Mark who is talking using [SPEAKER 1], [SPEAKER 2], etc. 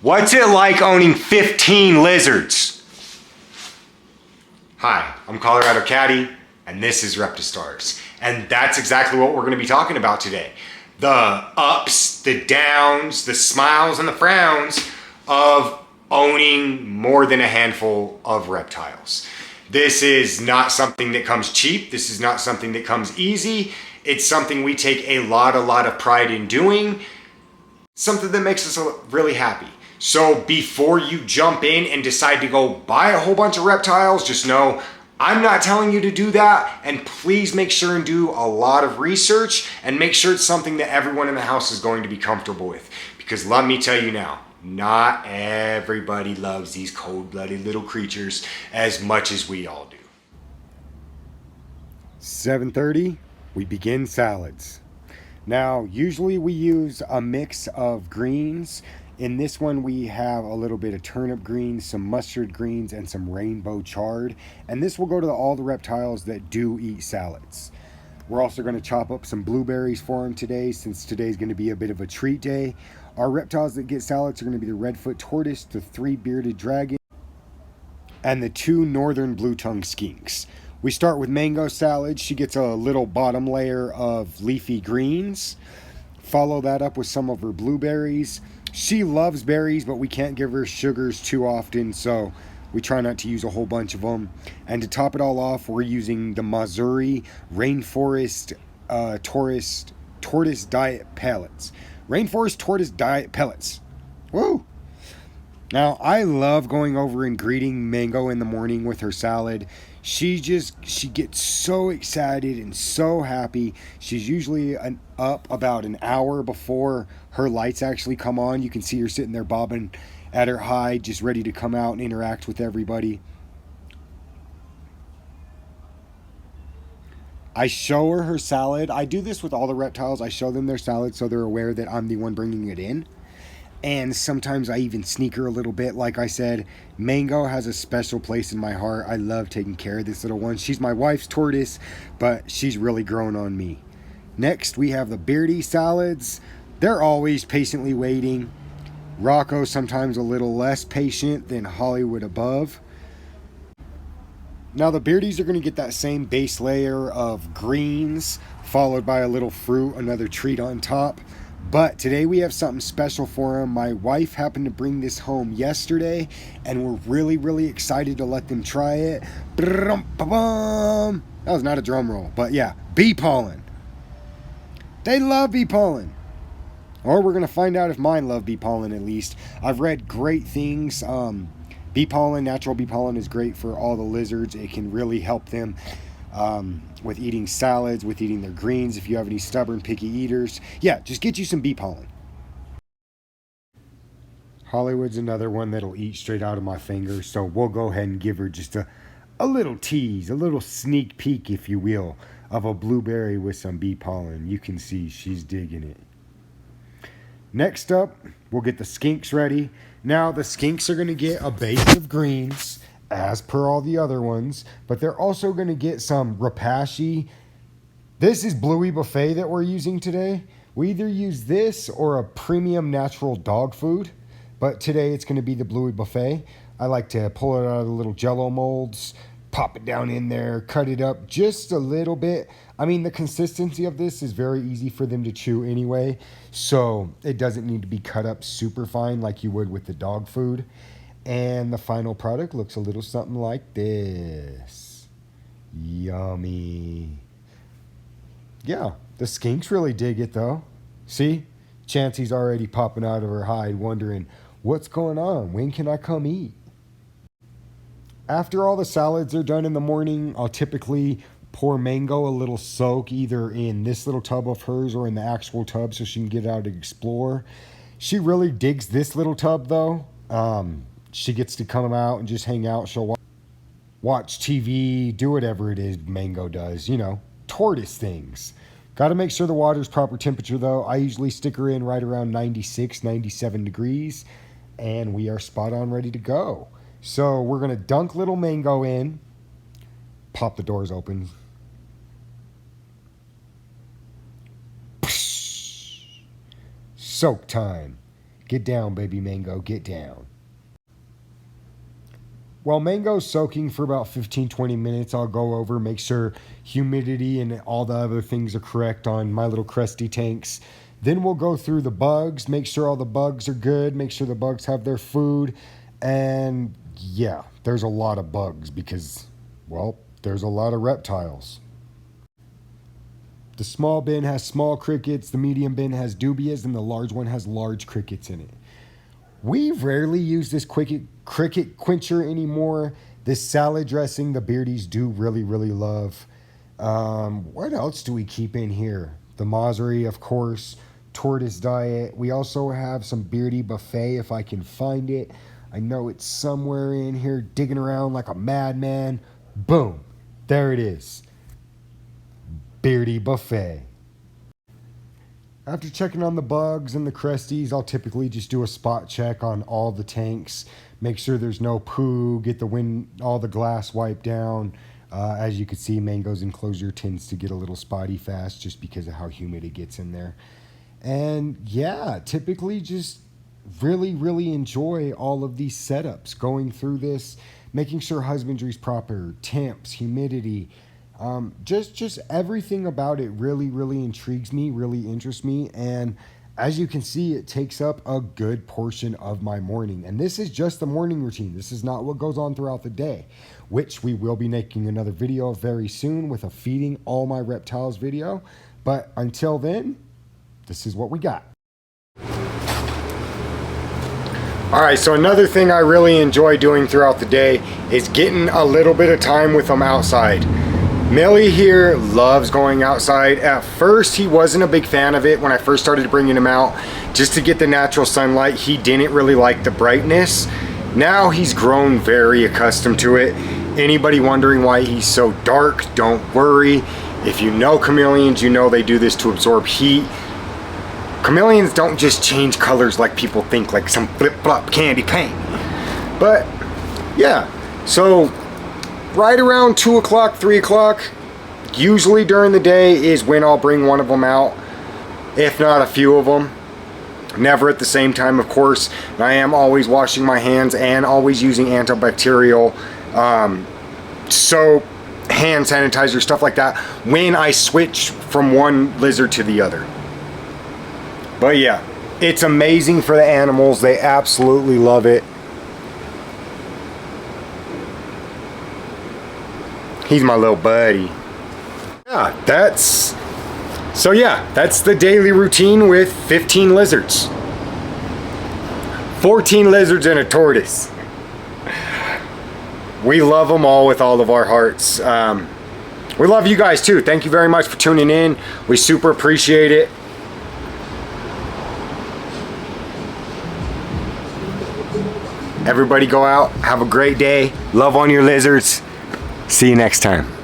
[SPEAKER 1] What's it like owning 15 lizards? Hi, I'm Colorado Caddy, and this is REPTILES. And that's exactly what we're going to be talking about today. The ups, the downs, the smiles, and the frowns of owning more than a handful of reptiles. This is not something that comes cheap. This is not something that comes easy. It's something we take a lot of pride in doing. Something that makes us really happy. So before you jump in and decide to go buy a whole bunch of reptiles, just know I'm not telling you to do that. And please make sure and do a lot of research and make sure it's something that everyone in the house is going to be comfortable with. Because let me tell you now, not everybody loves these cold-blooded little creatures as much as we all do.
[SPEAKER 2] 7:30, we begin salads. Now, usually we use a mix of greens. In this one, we have a little bit of turnip greens, some mustard greens, and some rainbow chard. And this will go to all the reptiles that do eat salads. We're also going to chop up some blueberries for them today, since today's going to be a bit of a treat day. Our reptiles that get salads are going to be the redfoot tortoise, the three-bearded dragon, and the two northern blue-tongued skinks. We start with mango salad. She gets a little bottom layer of leafy greens. Follow that up with some of her blueberries. She loves berries, but we can't give her sugars too often, so we try not to use a whole bunch of them. And to top it all off, we're using the Missouri Rainforest Tortoise Diet Pellets. Rainforest Tortoise Diet Pellets. Woo! Now, I love going over and greeting Mango in the morning with her salad. She gets so excited and so happy. She's usually up about an hour before her lights actually come on. You can see her sitting there bobbing at her hide, just ready to come out and interact with everybody. I show her salad. I do this with all the reptiles. I show them their salad so they're aware that I'm the one bringing it in. And sometimes I even sneak her a little bit. Like I said, Mango has a special place in my heart. I love taking care of this little one. She's my wife's tortoise, but she's really grown on me. Next, we have the beardy salads. They're always patiently waiting. Rocco sometimes a little less patient than Hollywood above. Now the beardies are going to get that same base layer of greens, followed by a little fruit, another treat on top. But today we have something special for them. My wife happened to bring this home yesterday, and we're really excited to let them try it. That was not a drum roll, but yeah, bee pollen. They love bee pollen. Or we're going to find out if mine love bee pollen at least. I've read great things. Bee pollen, natural bee pollen is great for all the lizards. It can really help them with eating salads, with eating their greens. If you have any stubborn, picky eaters, yeah, just get you some bee pollen. Hollywood's another one that'll eat straight out of my fingers, so we'll go ahead and give her just a little tease, a little sneak peek, if you will, of a blueberry with some bee pollen. You can see she's digging it. Next up, we'll get the skinks ready. Now, the skinks are going to get a base of greens, as per all the other ones, but they're also going to get some rapashi. This is Bluey Buffet that we're using today. We either use this or a premium natural dog food, but today it's going to be the Bluey Buffet. I like to pull it out of the little jello molds, pop it down in there, cut it up just a little bit. I mean, the consistency of this is very easy for them to chew anyway, so it doesn't need to be cut up super fine like you would with the dog food. And the final product looks a little something like this. Yummy. Yeah, the skinks really dig it though. See? Chansey's already popping out of her hide wondering, what's going on? When can I come eat? After all the salads are done in the morning, I'll typically pour Mango a little soak either in this little tub of hers or in the actual tub so she can get out and explore. She really digs this little tub though. She gets to come out and just hang out. She'll watch TV, do whatever it is Mango does, tortoise things. Got to make sure the water's proper temperature though. I usually stick her in right around 96, 97 degrees, and we are spot on ready to go. So we're going to dunk little Mango in, pop the doors open. Soak time. Get down, baby Mango, get down. While Mango's soaking for about 15-20 minutes, I'll go over, make sure humidity and all the other things are correct on my little crusty tanks. Then we'll go through the bugs, make sure all the bugs are good, make sure the bugs have their food. And yeah, there's a lot of bugs because, well, there's a lot of reptiles. The small bin has small crickets, the medium bin has dubias, and the large one has large crickets in it. We rarely use this cricket quencher anymore. This salad dressing, the beardies do really, really love. What else do we keep in here? The Masari, of course, tortoise diet. We also have some beardy buffet if I can find it. I know it's somewhere in here, digging around like a madman. Boom, there it is. Beardy buffet. After checking on the bugs and the crusties, I'll typically just do a spot check on all the tanks, make sure there's no poo, get all the glass wiped down. As you can see, Mango's enclosure tends to get a little spotty fast just because of how humid it gets in there. And yeah, typically just really, really enjoy all of these setups, going through this, making sure husbandry's proper, temps, humidity, just everything about it really, really intrigues me, really interests me. And as you can see, it takes up a good portion of my morning. And this is just the morning routine. This is not what goes on throughout the day, which we will be making another video very soon with a feeding all my reptiles video. But until then, this is what we got. All right, so another thing I really enjoy doing throughout the day is getting a little bit of time with them outside. Millie here loves going outside. At first, he wasn't a big fan of it when I first started bringing him out just to get the natural sunlight. He didn't really like the brightness. Now he's grown very accustomed to it. Anybody wondering why he's so dark, don't worry. If you know chameleons, you know they do this to absorb heat. Chameleons don't just change colors like people think, like some flip-flop candy paint. But yeah, so right around 2 o'clock, 3 o'clock, usually during the day is when I'll bring one of them out, if not a few of them. Never at the same time, of course. I am always washing my hands and always using antibacterial soap, hand sanitizer, stuff like that when I switch from one lizard to the other. But yeah, it's amazing for the animals. They absolutely love it. He's my little buddy. Yeah, that's the daily routine with 15 lizards. 14 lizards and a tortoise. We love them all with all of our hearts. We love you guys too. Thank you very much for tuning in. We super appreciate it. Everybody go out, have a great day. Love on your lizards. See you next time.